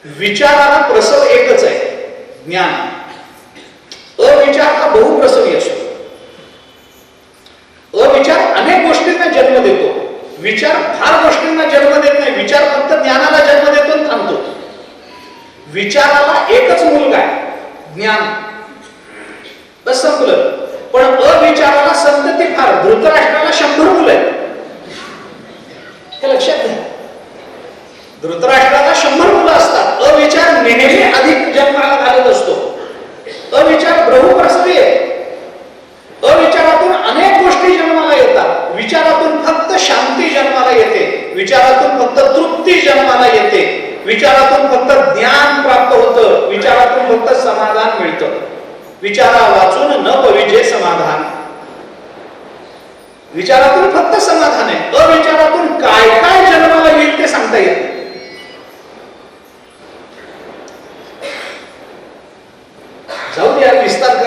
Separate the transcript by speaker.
Speaker 1: विचाराला प्रसव एकच आहे, ज्ञान. अविचार हा बहुप्रसवी असतो. अविचार अनेक गोष्टींना जन्म देतो, विचार फार गोष्टींना जन्म देत नाही. विचार फक्त ज्ञानाला जन्म देतो आणि थांबतो. विचाराला एकच मुलगा आहे, ज्ञान. बस संपलं. पण अविचाराला संतती फार. धृतराष्ट्राला 100 मुलं आहेत, हे लक्षात घ्या. धृतराष्ट्राला 100 मुलं असतात. अविचार नेहमी अधिक जन्माला घालत असतो. अविचार बहुप्रसवी आहे. अविचारातून अनेक गोष्टी जन्माला येतात. विचारातून फक्त शांती जन्माला येते, विचारातून फक्त तृप्ती जन्माला येते, विचारातून फक्त ज्ञान प्राप्त होतं, विचारातून फक्त समाधान मिळतं. विचारा वाचून न पविजे समाधान. विचारातून फक्त समाधान आहे. अविचारातून काय काय जन्माला येईल ते सांगता येत नाही. जाऊ द्या, विस्तार